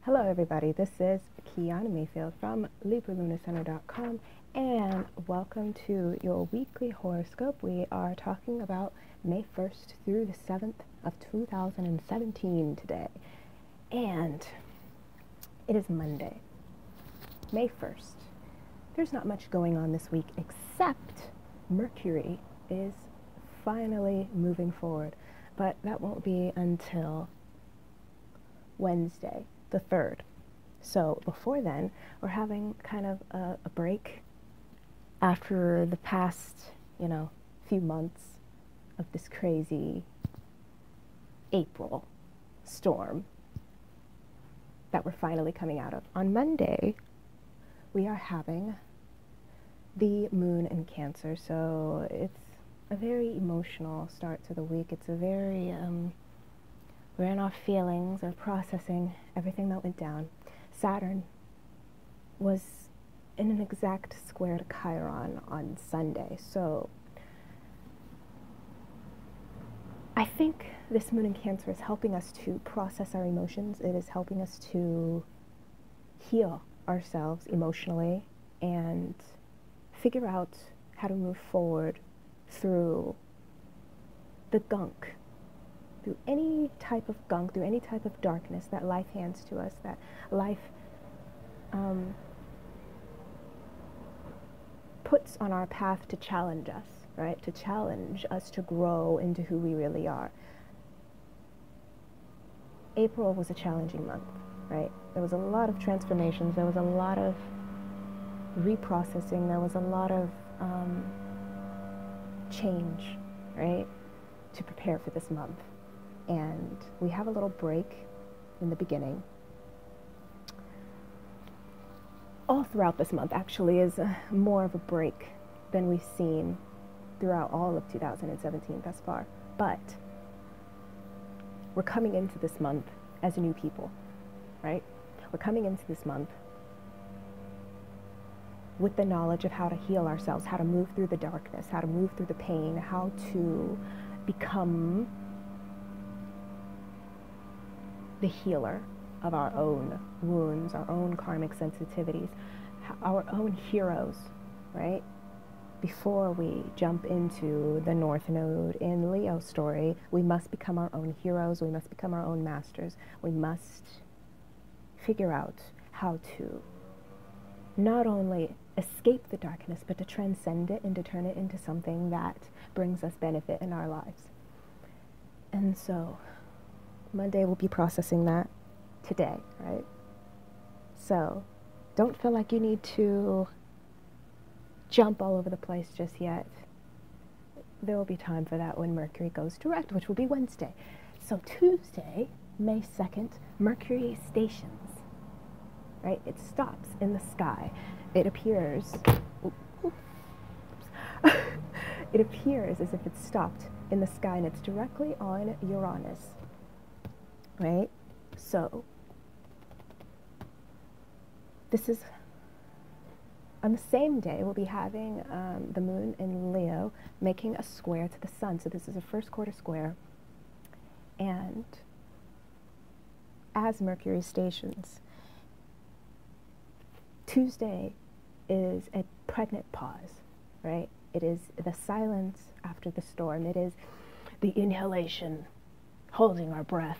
Hello everybody, this is Kiana Mayfield from LibraLunaCenter.com and welcome to your weekly horoscope. We are talking about May 1st through the 7th of 2017 today. And it is Monday, May 1st. There's not much going on this week except Mercury is finally moving forward, but that won't be until Wednesday, the 3rd. So before then, we're having kind of a break after the past, few months of this crazy April storm that we're finally coming out of. On Monday, we are having the moon in Cancer, so it's a very emotional start to the week. It's a very, we're in our feelings, or processing everything that went down. Saturn was in an exact square to Chiron on Sunday, so I think this moon in Cancer is helping us to process our emotions. It is helping us to heal ourselves emotionally and figure out how to move forward through the gunk, through any type of gunk, through any type of darkness that life hands to us, that life puts on our path to challenge us, right? To challenge us to grow into who we really are. April was a challenging month, right? There was a lot of transformations, there was a lot of reprocessing, there was a lot of change, right? To prepare for this month. And we have a little break in the beginning. All throughout this month actually is more of a break than we've seen throughout all of 2017 thus far. But we're coming into this month as new people, right? We're coming into this month with the knowledge of how to heal ourselves, how to move through the darkness, how to move through the pain, how to become the healer of our own wounds, our own karmic sensitivities, our own heroes, right? Before we jump into the North Node in Leo story, we must become our own heroes, we must become our own masters. We must figure out how to not only escape the darkness, but to transcend it and to turn it into something that brings us benefit in our lives. And so Monday we'll be processing that today, right? So don't feel like you need to jump all over the place just yet. There will be time for that when Mercury goes direct, which will be Wednesday. So Tuesday, May 2nd, Mercury stations, right? It stops in the sky. It appears, it appears as if it stopped in the sky, and it's directly on Uranus. Right? So, this is, on the same day, we'll be having the moon in Leo making a square to the sun. So this is a first quarter square. And as Mercury stations, Tuesday is a pregnant pause, right? It is the silence after the storm. It is the inhalation, holding our breath,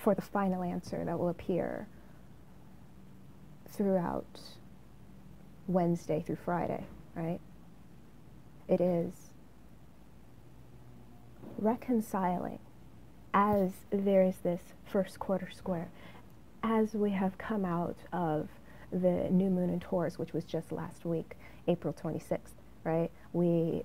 for the final answer that will appear throughout Wednesday through Friday, right? It is reconciling as there is this first quarter square, as we have come out of the new moon in Taurus, which was just last week, April 26th, right? We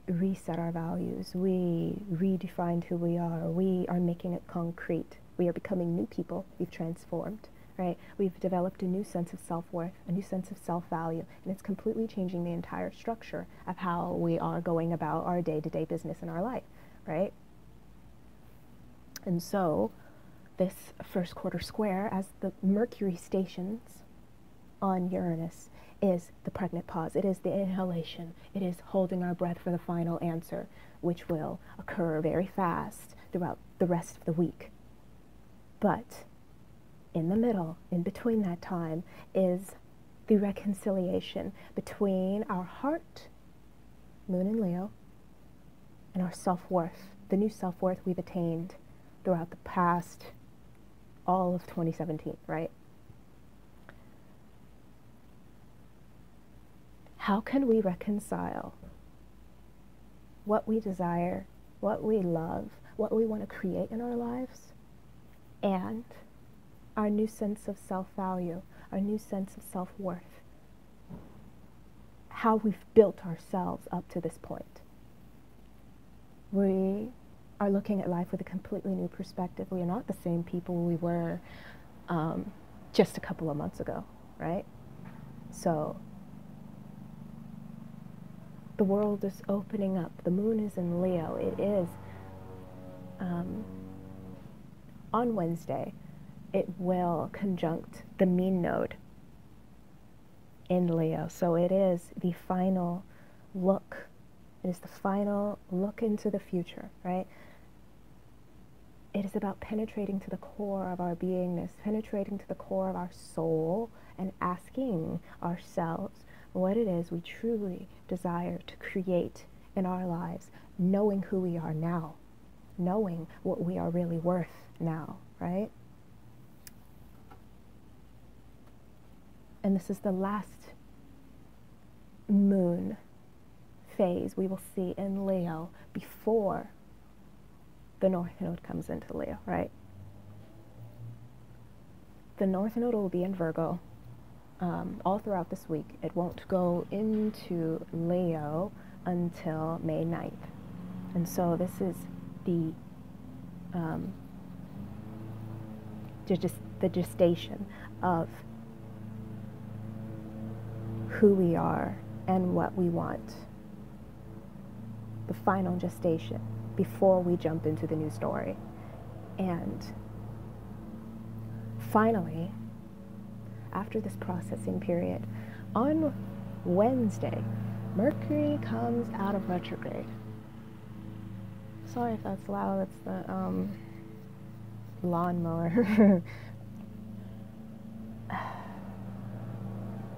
reset our values, we redefined who we are making it concrete, we are becoming new people, we've transformed, right? We've developed a new sense of self-worth, a new sense of self-value, and it's completely changing the entire structure of how we are going about our day-to-day business in our life, right? And so this first quarter square, as the Mercury stations on Uranus, is the pregnant pause. It is the inhalation. It is holding our breath for the final answer, which will occur very fast throughout the rest of the week, But in the middle, in between that time, is the reconciliation between our heart, moon in Leo, and our self-worth, the new self-worth we've attained throughout the past, all of 2017, right? How can we reconcile what we desire, what we love, what we want to create in our lives, and our new sense of self-value, our new sense of self-worth, how we've built ourselves up to this point? We are looking at life with a completely new perspective. We are not the same people we were just a couple of months ago, right? So the world is opening up. The moon is in Leo. It is on Wednesday. It will conjunct the mean node in Leo. So it is the final look. It is the final look into the future, right? It is about penetrating to the core of our beingness, penetrating to the core of our soul, and asking ourselves what it is we truly desire to create in our lives, knowing who we are now, knowing what we are really worth now, right? And this is the last moon phase we will see in Leo before the North Node comes into Leo, right? The North Node will be in Virgo all throughout this week. It won't go into Leo until May 9th. And so this is the gestation of who we are and what we want. The final gestation before we jump into the new story. And finally, after this processing period, on Wednesday, Mercury comes out of retrograde. Sorry if that's loud, it's the lawnmower.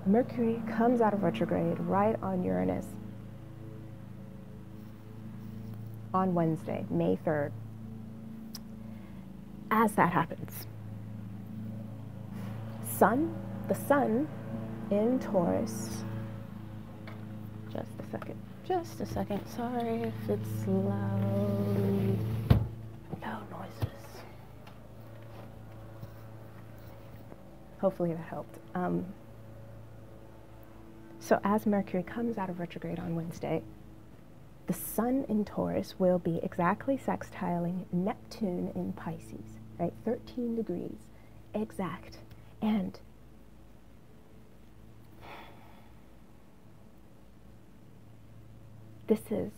Mercury comes out of retrograde right on Uranus on Wednesday, May 3rd. As that happens, the sun in Taurus, just a second, sorry if it's loud noises. Hopefully that helped. So as Mercury comes out of retrograde on Wednesday, the sun in Taurus will be exactly sextiling Neptune in Pisces, right? 13 degrees, exact. And this is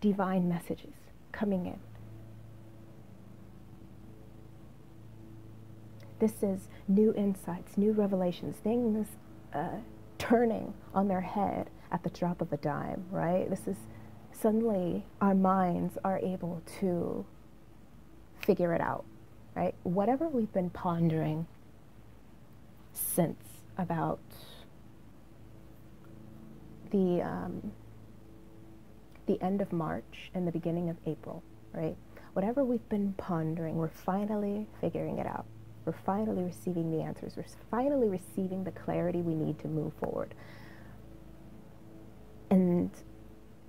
divine messages coming in. This is new insights, new revelations, things turning on their head at the drop of a dime, right? This is suddenly our minds are able to figure it out, right? Whatever we've been pondering since about the end of March and the beginning of April, right? Whatever we've been pondering, we're finally figuring it out. We're finally receiving the answers. We're finally receiving the clarity we need to move forward. And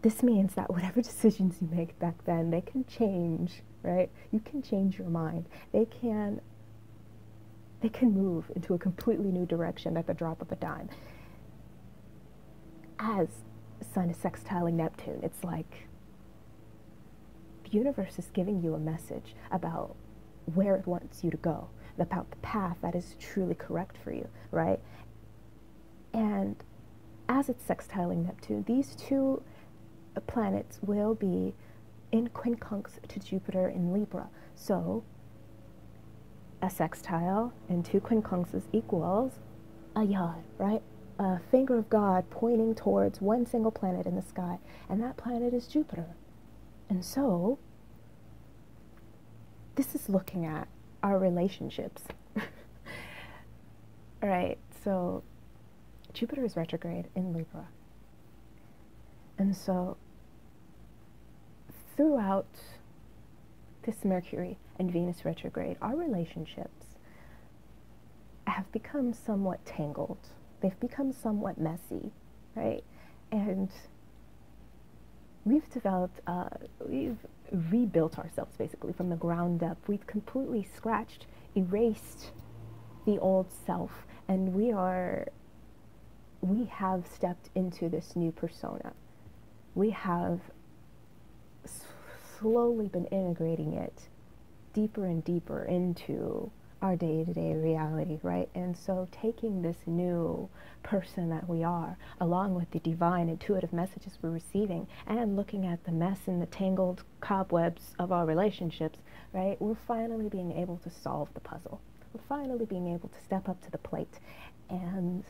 this means that whatever decisions you make back then, they can change, right? You can change your mind. They can move into a completely new direction at the drop of a dime. As the sun is sextiling Neptune, it's like the universe is giving you a message about where it wants you to go, about the path that is truly correct for you, right? And as it's sextiling Neptune, these two planets will be in quincunx to Jupiter in Libra. So a sextile and two quincunxes equals a yod, right? A finger of God pointing towards one single planet in the sky, and that planet is Jupiter. And so this is looking at our relationships. All right, so Jupiter is retrograde in Libra. And so throughout this Mercury and Venus retrograde, our relationships have become somewhat tangled. They've become somewhat messy, right? And we've developed, we've rebuilt ourselves basically from the ground up. We've completely scratched, erased the old self, and we have stepped into this new persona. We have slowly been integrating it deeper and deeper into our day-to-day reality, right? And so taking this new person that we are, along with the divine intuitive messages we're receiving, and looking at the mess and the tangled cobwebs of our relationships, right? We're finally being able to solve the puzzle. We're finally being able to step up to the plate. And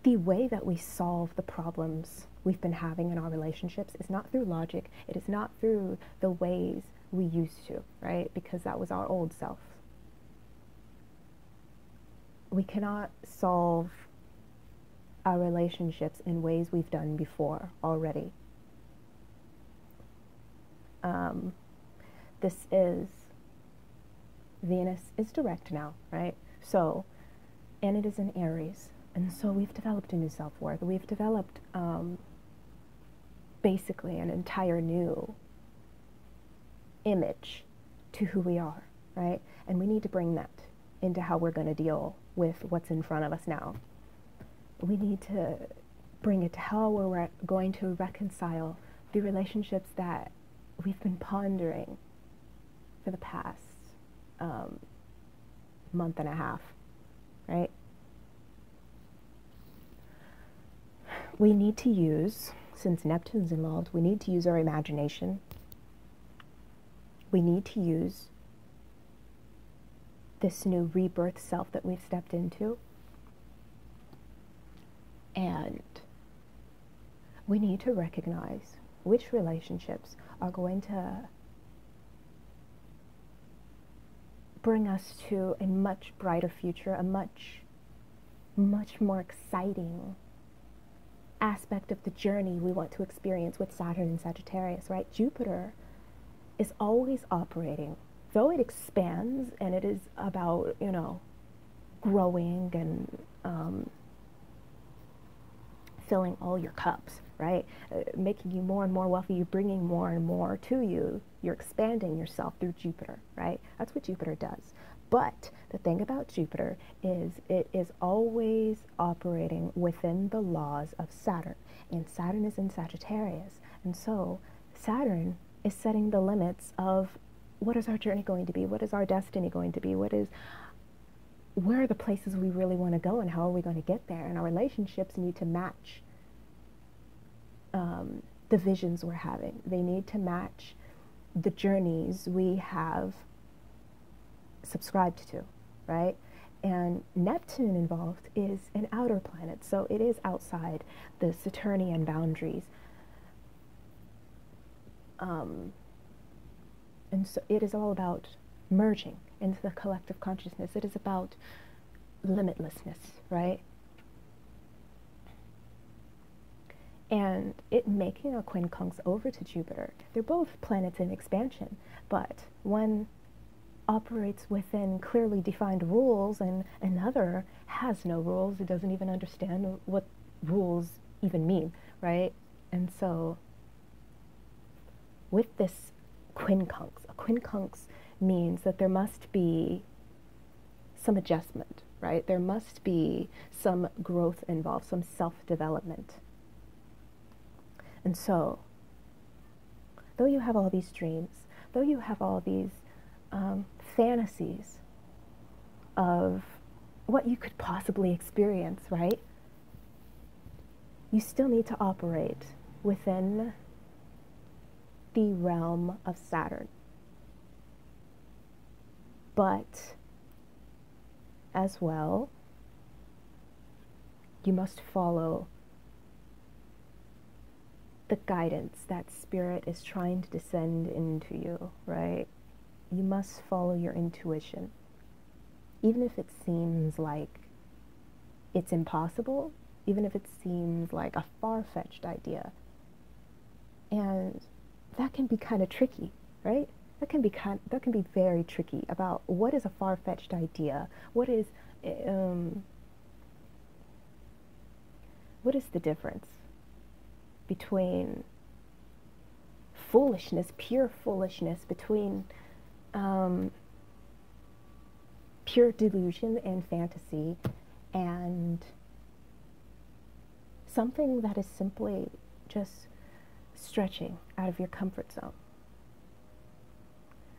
the way that we solve the problems we've been having in our relationships is not through logic. It is not through the ways we used to, right? Because that was our old self. We cannot solve our relationships in ways we've done before already. This is, Venus is direct now, right? So, and it is in Aries. And so we've developed a new self-worth. We've developed basically an entire new image to who we are, right? And we need to bring that into how we're going to deal with what's in front of us now. We need to bring it to how we're going to reconcile the relationships that we've been pondering for the past month and a half, right? We need to use, since Neptune's involved, we need to use our imagination. We need to use this new rebirth self that we've stepped into. And we need to recognize which relationships are going to bring us to a much brighter future, a much more exciting aspect of the journey we want to experience with Saturn and Sagittarius, right? Jupiter is always operating, though it expands and it is about, you know, growing and filling all your cups, right? Making you more and more wealthy, you're bringing more and more to you. You're expanding yourself through Jupiter, right? That's what Jupiter does. But the thing about Jupiter is it is always operating within the laws of Saturn. And Saturn is in Sagittarius. And so Saturn is setting the limits of what is our journey going to be? What is our destiny going to be? Where are the places we really want to go and how are we going to get there? And our relationships need to match the visions we're having. They need to match the journeys we have subscribed to, right? And Neptune involved is an outer planet, so it is outside the Saturnian boundaries. And so it is all about merging into the collective consciousness. It is about limitlessness, right? And it making a quincunx over to Jupiter. They're both planets in expansion, but one operates within clearly defined rules and another has no rules. It doesn't even understand what rules even mean, right? And so with this quincunx, a quincunx means that there must be some adjustment, right? There must be some growth involved, some self-development. And so, though you have all these dreams, though you have all these fantasies of what you could possibly experience, right? You still need to operate within the realm of Saturn. But as well, you must follow the guidance that spirit is trying to descend into you, right? you must follow your intuition. Even if it seems like it's impossible, even if it seems like a far-fetched idea. And that can be kind of tricky, right? That can be very tricky about what is a far-fetched idea. What is the difference between foolishness, pure foolishness, between pure delusion and fantasy, and something that is simply just stretching out of your comfort zone?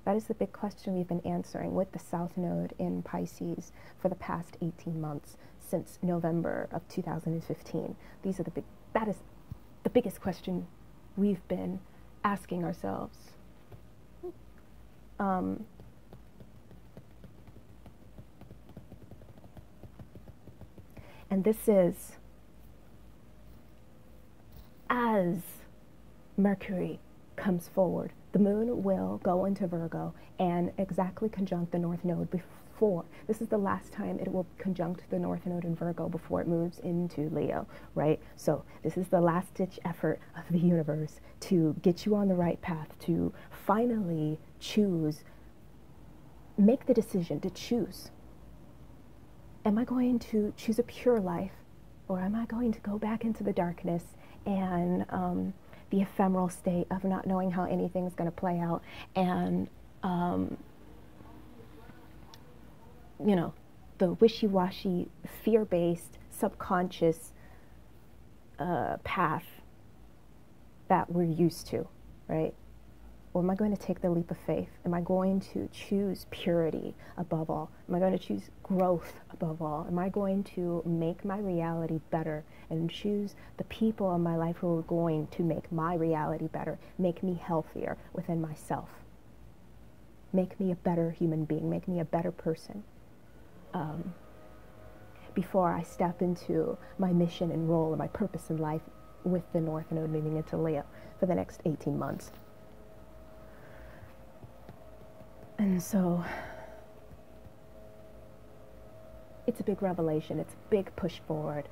That is the big question we've been answering with the South Node in Pisces for the past 18 months, since November of 2015. That is the biggest question we've been asking ourselves. And this is as Mercury comes forward. The moon will go into Virgo and exactly conjunct the North Node before. This is the last time it will conjunct the North Node in Virgo before it moves into Leo, right? So this is the last-ditch effort of the universe to get you on the right path, to finally choose, make the decision to choose. Am I going to choose a pure life, or am I going to go back into the darkness and the ephemeral state of not knowing how anything's going to play out, and you know, the wishy-washy, fear-based, subconscious path that we're used to, right? Or am I going to take the leap of faith? Am I going to choose purity above all? Am I going to choose growth above all? Am I going to make my reality better and choose the people in my life who are going to make my reality better, make me healthier within myself, make me a better human being, make me a better person, before I step into my mission and role and my purpose in life with the North Node moving into Leo for the next 18 months. And so it's a big revelation. It's a big push forward.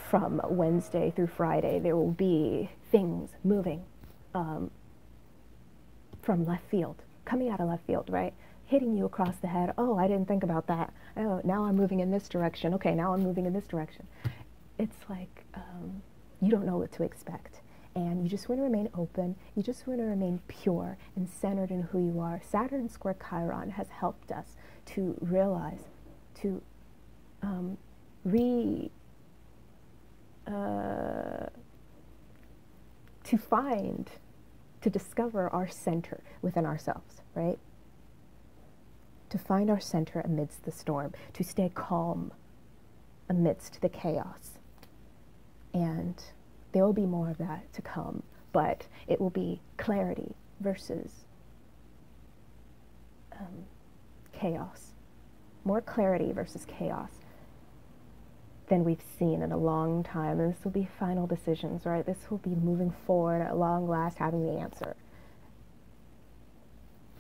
From Wednesday through Friday, there will be things moving from left field, coming out of left field, right? Hitting you across the head. Oh, I didn't think about that. Oh, now I'm moving in this direction. Okay, now I'm moving in this direction. It's like you don't know what to expect. And you just want to remain open. You just want to remain pure and centered in who you are. Saturn square Chiron has helped us to realize, to to discover our center within ourselves, right? To find our center amidst the storm, to stay calm amidst the chaos. And there will be more of that to come, but it will be clarity versus chaos. More clarity versus chaos than we've seen in a long time. And this will be final decisions, right? This will be moving forward at long last, having the answer.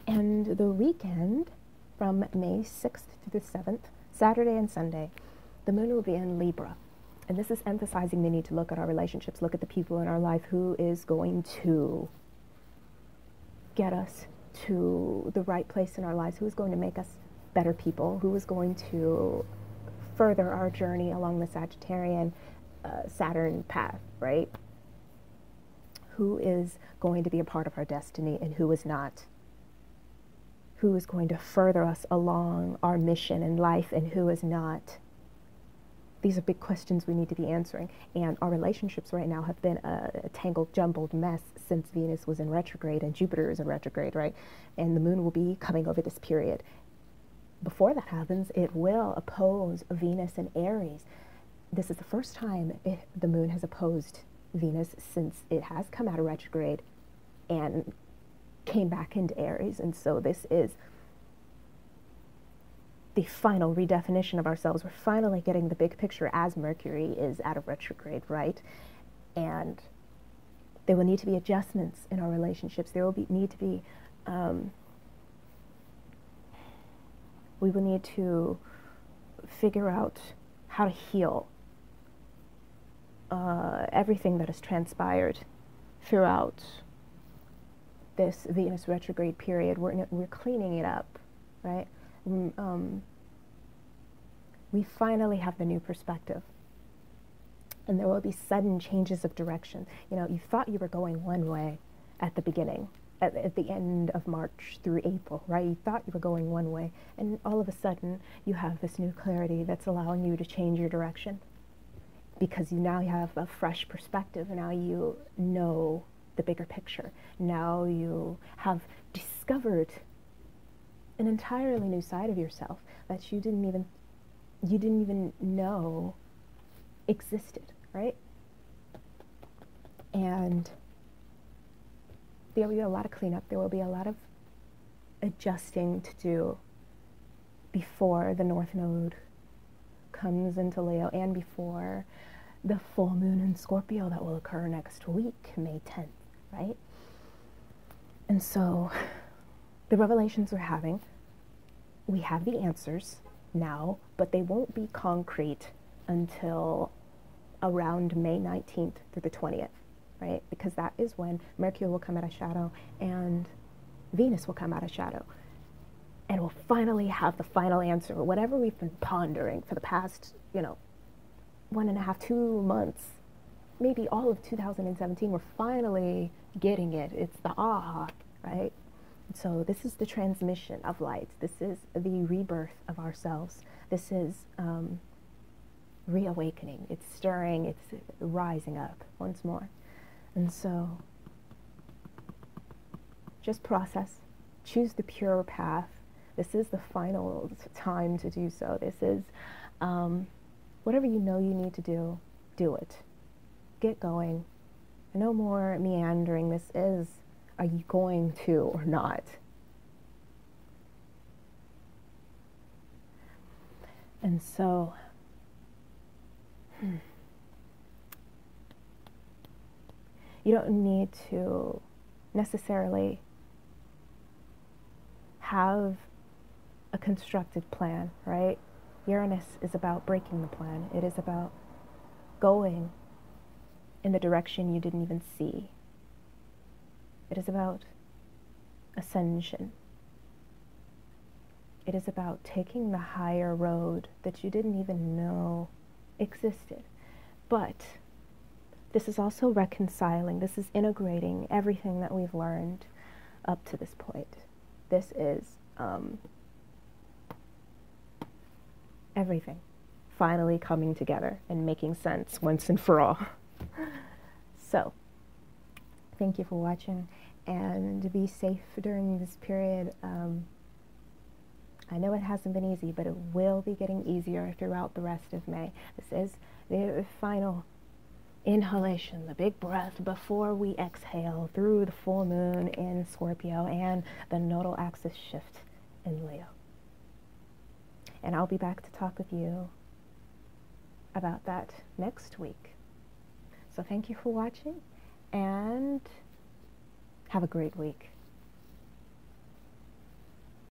And the weekend from May 6th to the 7th, Saturday and Sunday, the moon will be in Libra. And this is emphasizing the need to look at our relationships, look at the people in our life who is going to get us to the right place in our lives, who is going to make us better people, who is going to further our journey along the Sagittarian Saturn path, right? Who is going to be a part of our destiny and who is not? Who is going to further us along our mission in life and who is not? These are big questions we need to be answering. And our relationships right now have been a tangled, jumbled mess since Venus was in retrograde and Jupiter is in retrograde, right? And the moon will be coming over this period. Before that happens, it will oppose Venus and Aries. This is the first time the moon has opposed Venus since it has come out of retrograde and came back into Aries. And so this is the final redefinition of ourselves. We're finally getting the big picture as Mercury is out of retrograde, right? And there will need to be adjustments in our relationships. There will need to be we will need to figure out how to heal everything that has transpired throughout this Venus retrograde period. We're cleaning it up, right? We finally have the new perspective. And there will be sudden changes of direction. You know, you thought you were going one way at the beginning, at the end of March through April, right? You thought you were going one way, and all of a sudden you have this new clarity that's allowing you to change your direction, because you now have a fresh perspective. Now you know the bigger picture. Now you have discovered an entirely new side of yourself that you didn't even know existed, right? And there will be a lot of cleanup. There will be a lot of adjusting to do before the North Node comes into Leo, and before the full moon in Scorpio that will occur next week, May 10th, right? And so the revelations we're having, we have the answers now, but they won't be concrete until around May 19th through the 20th, right? Because that is when Mercury will come out of shadow and Venus will come out of shadow. And we'll finally have the final answer. Whatever we've been pondering for the past, 1.5, 2 months, maybe all of 2017, we're finally getting it. It's the aha, right? So this is the transmission of light. This is the rebirth of ourselves. This is reawakening. It's stirring. It's rising up once more. And so just process. Choose the pure path. This is the final time to do so. This is whatever you know you need to do, do it. Get going. No more meandering. This is, are you going to or not? And so, you don't need to necessarily have a constructed plan, right? Uranus is about breaking the plan. It is about going in the direction you didn't even see. It is about ascension. It is about taking the higher road that you didn't even know existed. But this is also reconciling. This is integrating everything that we've learned up to this point. This is everything finally coming together and making sense once and for all. So, thank you for watching, and be safe during this period. I know it hasn't been easy, but it will be getting easier throughout the rest of May. This is the final inhalation, the big breath before we exhale through the full moon in Scorpio and the nodal axis shift in Leo. And I'll be back to talk with you about that next week. So thank you for watching, and have a great week.